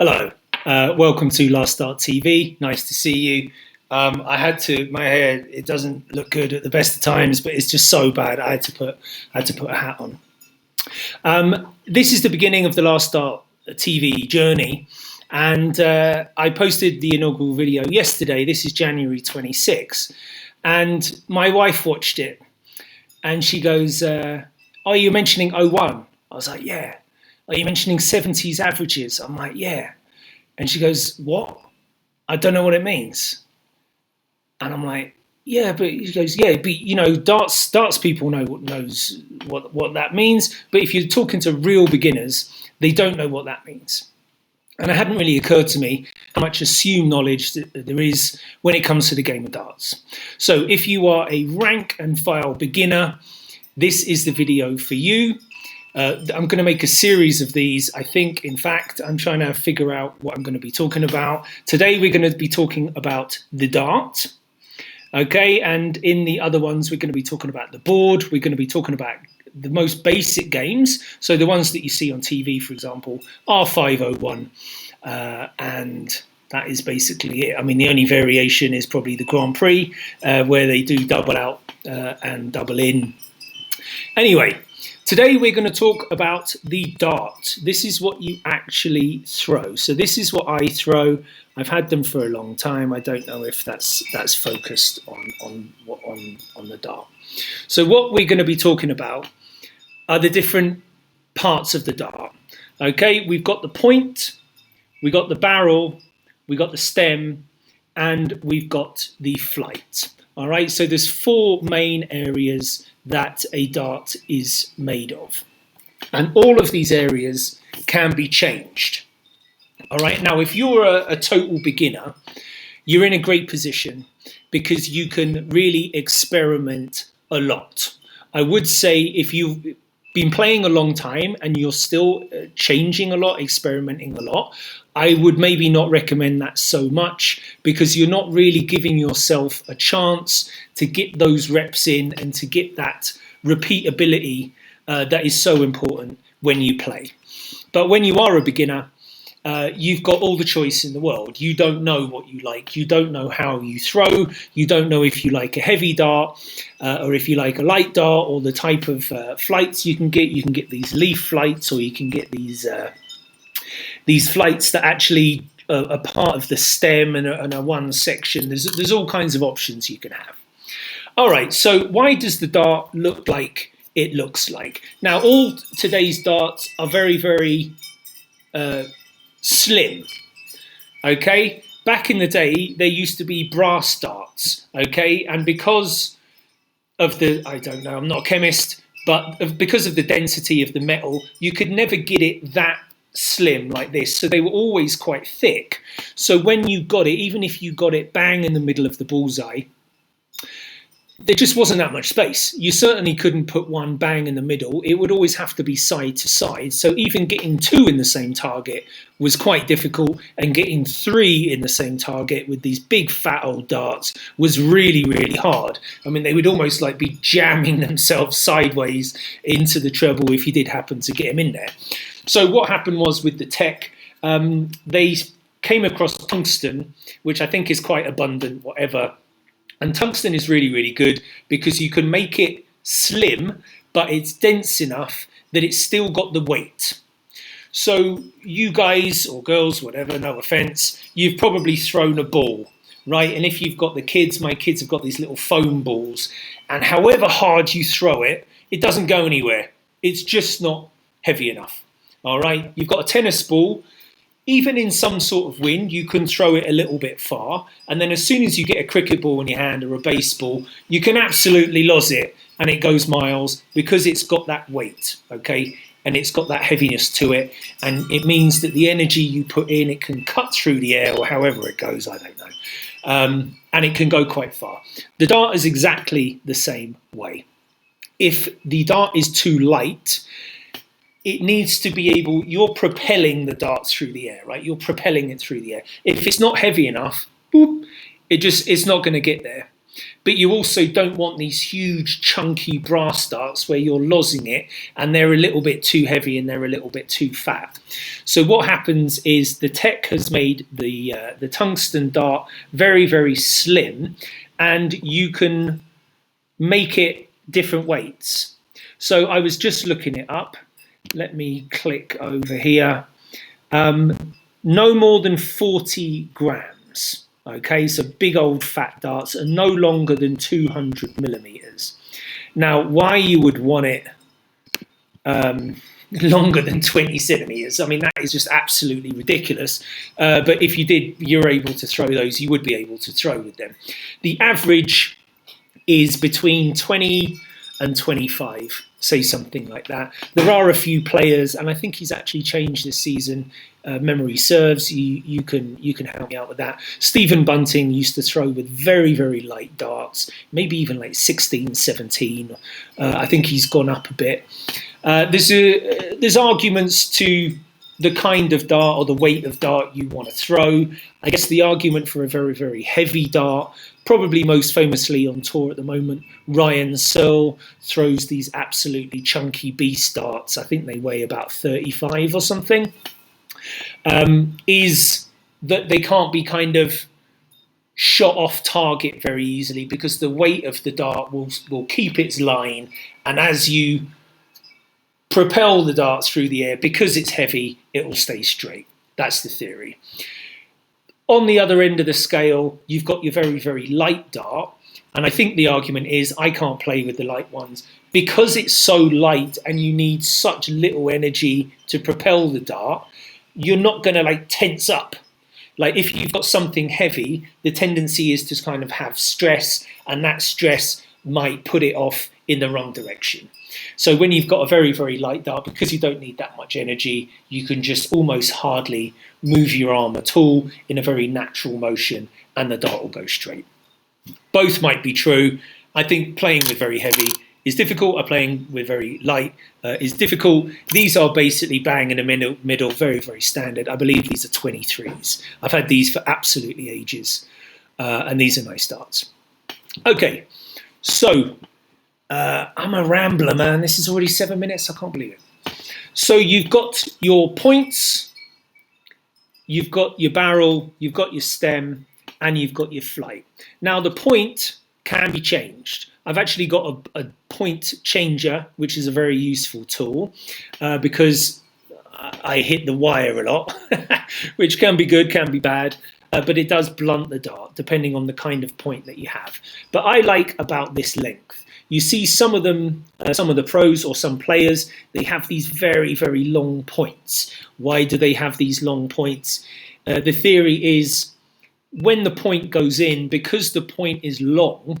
Hello, welcome to LastDartTV. Nice to see you. My hair, it doesn't look good at the best of times, but it's just so bad. I had to put a hat on. This is the beginning of the LastDartTV journey, and I posted the inaugural video yesterday. This is January 26th, and my wife watched it, and she goes, "Are you mentioning 01?" I was like, "Yeah." "Are you mentioning 70s averages?" I'm like, "Yeah." And she goes, "What? I don't know what it means." And I'm like, "Yeah," but she goes, "Yeah, but you know, darts people knows what that means. But if you're talking to real beginners, they don't know what that means." And it hadn't really occurred to me how much assumed knowledge there is when it comes to the game of darts. So if you are a rank and file beginner, this is the video for you. I'm going to make a series of these. I think, in fact, I'm trying to figure out what I'm going to be talking about. Today, we're going to be talking about the dart. Okay, and in the other ones, we're going to be talking about the board. We're going to be talking about the most basic games. So the ones that you see on TV, for example, are 501. And that is basically it. I mean, the only variation is probably the Grand Prix, where they do double out and double in. Anyway, today we're going to talk about the dart. This is what you actually throw. So this is what I throw. I've had them for a long time. I don't know if that's focused on the dart. So what we're going to be talking about are the different parts of the dart. Okay, we've got the point, we've got the barrel, we've got the stem, and we've got the flight. All right, so there's four main areas that a dart is made of, and all of these areas can be changed. All right, now if you're a total beginner, you're in a great position because you can really experiment a lot. I would say if you've been playing a long time and you're still changing a lot, experimenting a lot, I would maybe not recommend that so much, because you're not really giving yourself a chance to get those reps in and to get that repeatability that is so important when you play. But when you are a beginner, you've got all the choice in the world. You don't know what you like. You don't know how you throw. You don't know if you like a heavy dart or if you like a light dart, or the type of flights you can get. You can get these leaf flights, or you can get these flights that actually are part of the stem and are one section. There's all kinds of options you can have. All right, so why does the dart look like it looks like? Now, all today's darts are very, very slim. Okay, back in the day, there used to be brass darts. Okay, and because of the, I don't know, I'm not a chemist, but because of the density of the metal, you could never get it that slim like this, so they were always quite thick. So when you got it, even if you got it bang in the middle of the bullseye, there just wasn't that much space. You certainly couldn't put one bang in the middle. It would always have to be side to side. So even getting two in the same target was quite difficult, and getting three in the same target with these big fat old darts was really, really hard. I mean, they would almost like be jamming themselves sideways into the treble if you did happen to get them in there. So what happened was, with the tech, they came across tungsten, which I think is quite abundant, whatever. And tungsten is really, really good because you can make it slim, but it's dense enough that it's still got the weight. So you guys, or girls, whatever, no offense, you've probably thrown a ball, right? And if you've got the kids, my kids have got these little foam balls, and however hard you throw it, it doesn't go anywhere. It's just not heavy enough. All right, you've got a tennis ball. Even in some sort of wind, you can throw it a little bit far. And then as soon as you get a cricket ball in your hand or a baseball, you can absolutely loz it and it goes miles, because it's got that weight, okay? And it's got that heaviness to it. And it means that the energy you put in, it can cut through the air, or however it goes, I don't know. And it can go quite far. The dart is exactly the same way. If the dart is too light, it needs to be able, you're propelling the dart through the air, right? You're propelling it through the air. If it's not heavy enough, boop, it's not going to get there. but you also don't want these huge chunky brass darts where you're losing it and they're a little bit too heavy and they're a little bit too fat. So what happens is the tech has made the tungsten dart very, very slim, and you can make it different weights. So I was just looking it up. Let me click over here. No more than 40 grams. Okay, so big old fat darts are no longer than 200 millimeters. Now, why you would want it longer than 20 centimeters, I mean, that is just absolutely ridiculous. But if you're able to throw those, you would be able to throw with them. The average is between 20 and 25, say something like that. There are a few players, and I think he's actually changed this season. Memory serves, you can help me out with that. Stephen Bunting used to throw with very, very light darts, maybe even like 16, 17. I think he's gone up a bit. There's arguments to the kind of dart or the weight of dart you want to throw. I guess the argument for a very, very heavy dart, probably most famously on tour at the moment, Ryan Searle throws these absolutely chunky beast darts. I think they weigh about 35 or something. Is that they can't be kind of shot off target very easily because the weight of the dart will keep its line, and as you propel the darts through the air, because it's heavy, it will stay straight. That's the theory. On the other end of the scale, you've got your very, very light dart, and I think the argument is I can't play with the light ones because it's so light and you need such little energy to propel the dart. You're not going to like tense up. Like if you've got something heavy, the tendency is to kind of have stress, and that stress might put it off in the wrong direction. So when you've got a very, very light dart, because you don't need that much energy, you can just almost hardly move your arm at all in a very natural motion, and the dart will go straight. Both might be true. I think playing with very heavy is difficult, or playing with very light is difficult. These are basically bang in the middle, very, very standard. I believe these are 23s. I've had these for absolutely ages, and these are nice darts. Okay, so I'm a rambler, man. This is already 7 minutes. I can't believe it. So you've got your points, you've got your barrel, you've got your stem, and you've got your flight. Now the point can be changed. I've actually got a point changer, which is a very useful tool because I hit the wire a lot, which can be good, can be bad, but it does blunt the dart depending on the kind of point that you have. But I like about this length. You see some of them, some of the pros or some players, they have these very, very long points. Why do they have these long points? The theory is when the point goes in, because the point is long,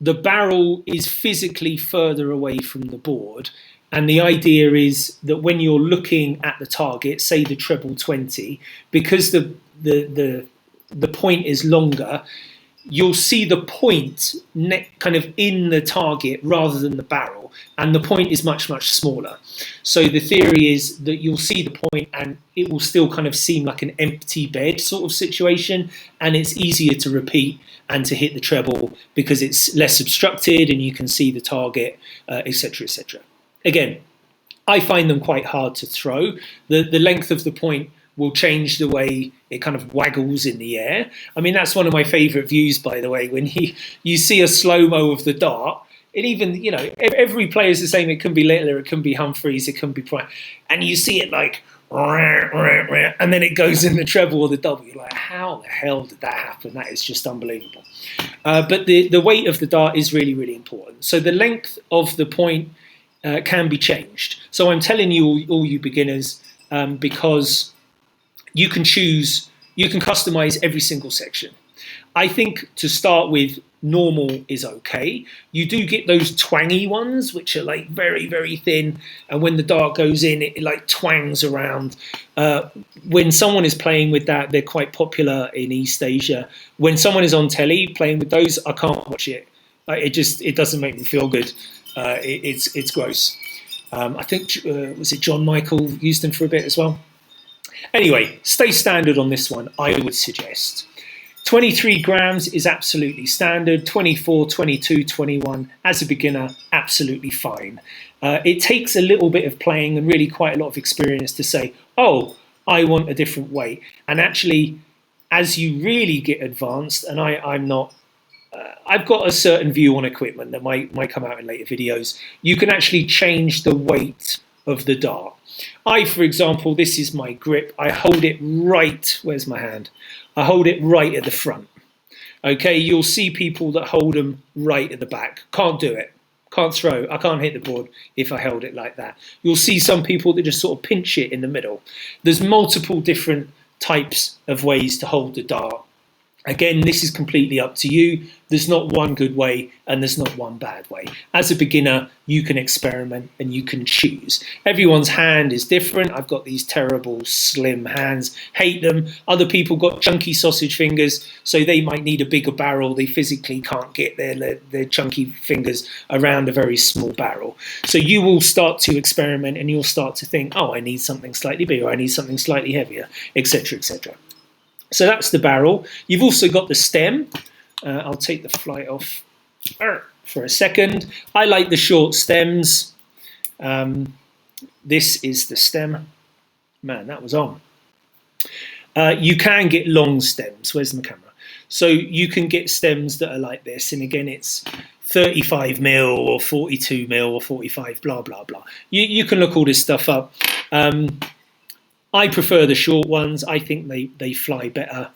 the barrel is physically further away from the board. And the idea is that when you're looking at the target, say the treble 20, because the point is longer, you'll see the point kind of in the target rather than the barrel, and the point is much, much smaller. So the theory is that you'll see the point and it will still kind of seem like an empty bed sort of situation, and it's easier to repeat and to hit the treble because it's less obstructed and you can see the target, etc., etc. Again, I find them quite hard to throw. The length of the point will change the way it kind of waggles in the air. I mean, that's one of my favourite views, by the way, when you see a slow-mo of the dart. It even, you know, every player is the same. It can be Littler, it can be Humphreys, it can be Prime. And you see it like, and then it goes in the treble or the double. You're like, how the hell did that happen? That is just unbelievable. But the weight of the dart is really, really important. So the length of the point can be changed. So I'm telling you, all you beginners, because you can choose, you can customize every single section. I think to start with, normal is okay. You do get those twangy ones, which are like very, very thin, and when the dart goes in, it like twangs around. When someone is playing with that, they're quite popular in East Asia. When someone is on telly playing with those, I can't watch it. It doesn't make me feel good. It's gross. I think was it John Michael used them for a bit as well. Anyway, stay standard on this one, I would suggest. 23 grams is absolutely standard. 24, 22, 21 as a beginner, absolutely fine. It takes a little bit of playing and really quite a lot of experience to say, oh, I want a different weight. And actually, as you really get advanced, and I'm not, I've got a certain view on equipment that might come out in later videos, you can actually change the weight of the dart. For example, this is my grip. I hold it right, where's my hand? I hold it right at the front. Okay, you'll see people that hold them right at the back. Can't do it. Can't throw. I can't hit the board if I held it like that. You'll see some people that just sort of pinch it in the middle. There's multiple different types of ways to hold the dart. Again, this is completely up to you. There's not one good way and there's not one bad way. As a beginner, you can experiment and you can choose. Everyone's hand is different. I've got these terrible slim hands, hate them. Other people got chunky sausage fingers, so they might need a bigger barrel. They physically can't get their chunky fingers around a very small barrel. So you will start to experiment and you'll start to think, oh, I need something slightly bigger, I need something slightly heavier, etc., etc. So that's the barrel. You've also got the stem. I'll take the flight off for a second. I like the short stems. This is the stem. Man, that was on. You can get long stems. Where's the camera? So you can get stems that are like this. And again, it's 35 mil or 42 mil or 45, blah, blah, blah. You can look all this stuff up. I prefer the short ones. I think they fly better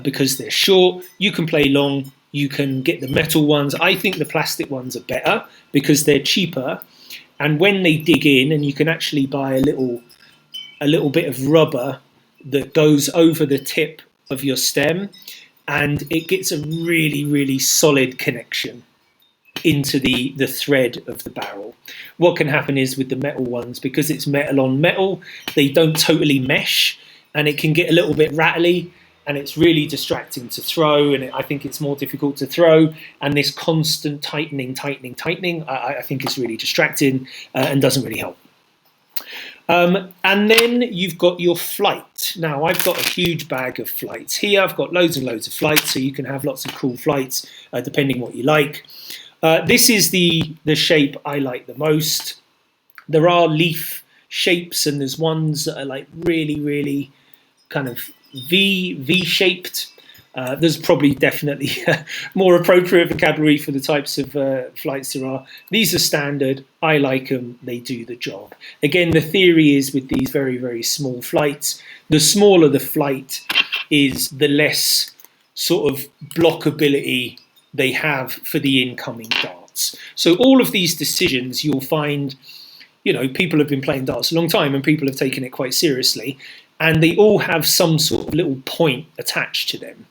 because they're short. You can play long. You can get the metal ones. I think the plastic ones are better because they're cheaper. And when they dig in, and you can actually buy a little bit of rubber that goes over the tip of your stem, and it gets a really, really solid connection into the thread of the barrel. What can happen is with the metal ones, because it's metal on metal, they don't totally mesh and it can get a little bit rattly and it's really distracting to throw, and I think it's more difficult to throw, and this constant tightening I think is really distracting and doesn't really help. And then you've got your flight. Now I've got a huge bag of flights here. I've got loads and loads of flights, so you can have lots of cool flights depending what you like. This is the shape I like the most. There are leaf shapes and there's ones that are like really, really kind of V-shaped. There's probably definitely more appropriate vocabulary for the types of flights there are. These are standard. I like them. They do the job. Again, the theory is with these very, very small flights, the smaller the flight is, the less sort of blockability they have for the incoming darts. So all of these decisions, you'll find, you know, people have been playing darts a long time and people have taken it quite seriously, and they all have some sort of little point attached to them.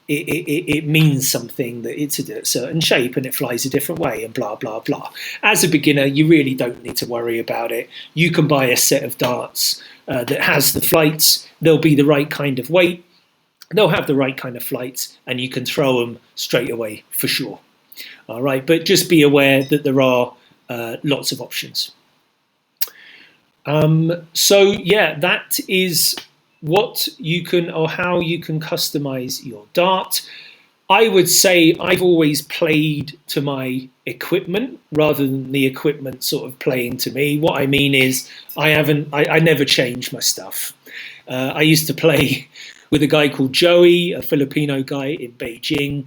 It means something, that it's a certain shape and it flies a different way and blah, blah, blah. As a beginner, you really don't need to worry about it. You can buy a set of darts that has the flights. They'll be the right kind of weight. They'll have the right kind of flights and you can throw them straight away for sure. All right, but just be aware that there are lots of options. So yeah, that is what you can, or how you can customize your dart. I would say I've always played to my equipment rather than the equipment sort of playing to me. What I mean is I never change my stuff. I used to play with a guy called Joey, a Filipino guy in Beijing,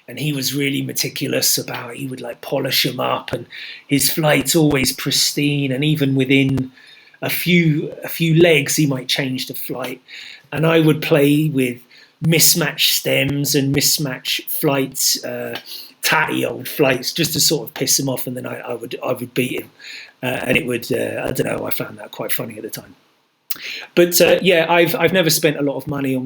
and he was really meticulous about, he would like polish them up and his flight's always pristine, and even within a few legs he might change the flight. And I would play with mismatched stems and mismatched flights, tatty old flights, just to sort of piss him off, and then I would beat him, and it would I don't know, I found that quite funny at the time. But yeah, I've never spent a lot of money on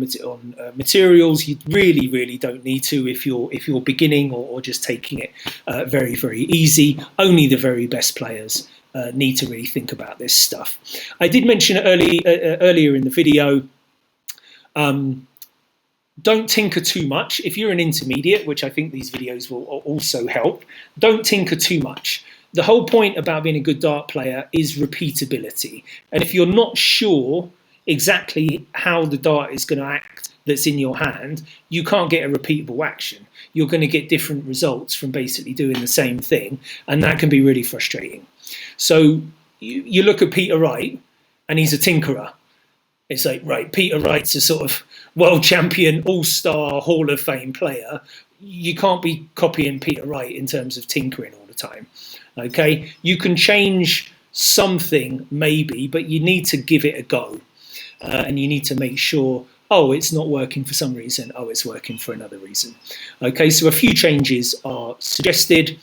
materials. You really don't need to if you're beginning or just taking it very, very easy. Only the very best players need to really think about this stuff. I did mention earlier in the video, don't tinker too much. If you're an intermediate, which I think these videos will also help, don't tinker too much. The whole point about being a good dart player is repeatability. And if you're not sure exactly how the dart is going to act that's in your hand, you can't get a repeatable action. You're going to get different results from basically doing the same thing, and that can be really frustrating. So you look at Peter Wright, and he's a tinkerer. It's like, right, Peter Wright's a sort of world champion, all-star, Hall of Fame player. You can't be copying Peter Wright in terms of tinkering all the time. Okay, you can change something maybe, but you need to give it a go, and you need to make sure, oh, it's not working for some reason, oh, it's working for another reason. Okay, so a few changes are suggested.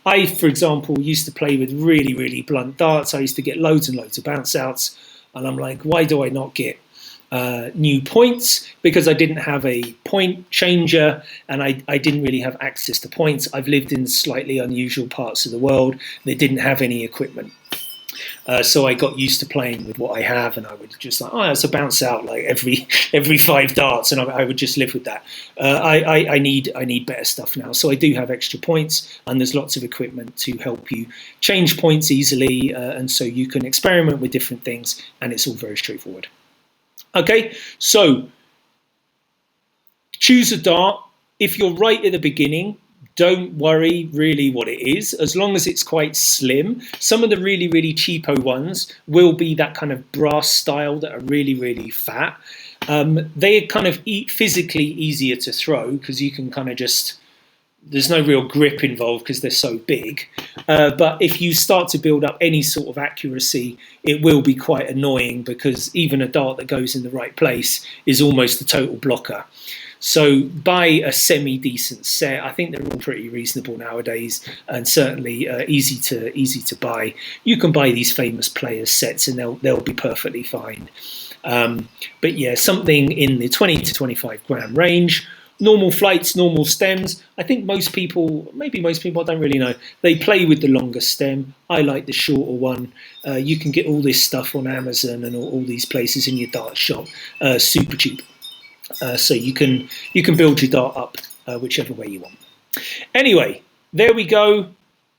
I, for example, used to play with really, really blunt darts. I used to get loads and loads of bounce outs, and I'm like, why do I not get new points? Because I didn't have a point changer, and I didn't really have access to points. I've lived in slightly unusual parts of the world that didn't have any equipment. So I got used to playing with what I have, and I would just like, oh, it's a bounce out like every 5 darts, and I would just live with that. I need better stuff now, so I do have extra points, and there's lots of equipment to help you change points easily, and so you can experiment with different things, and it's all very straightforward. Okay, so choose a dart. If you're right at the beginning, don't worry really what it is, as long as it's quite slim. Some of the really, really cheapo ones will be that kind of brass style that are really, really fat. They're kind of physically easier to throw because you can kind of just, there's no real grip involved because they're so big. But if you start to build up any sort of accuracy, it will be quite annoying because even a dart that goes in the right place is almost a total blocker. So buy a semi-decent set. I think they're all pretty reasonable nowadays, and certainly easy to buy. You can buy these famous players sets, and they'll be perfectly fine. But yeah, something in the 20 to 25 gram range. Normal flights, normal stems. I think most people, maybe most people, I don't really know, they play with the longer stem. I like the shorter one. You can get all this stuff on Amazon and all these places in your dart shop, super cheap. So you can build your dart up whichever way you want. Anyway, there we go.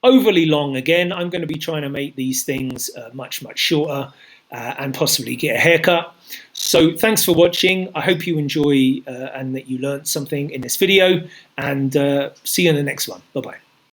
Overly long again. I'm going to be trying to make these things much shorter and possibly get a haircut. So thanks for watching. I hope you enjoy and that you learned something in this video, and see you in the next one. Bye bye.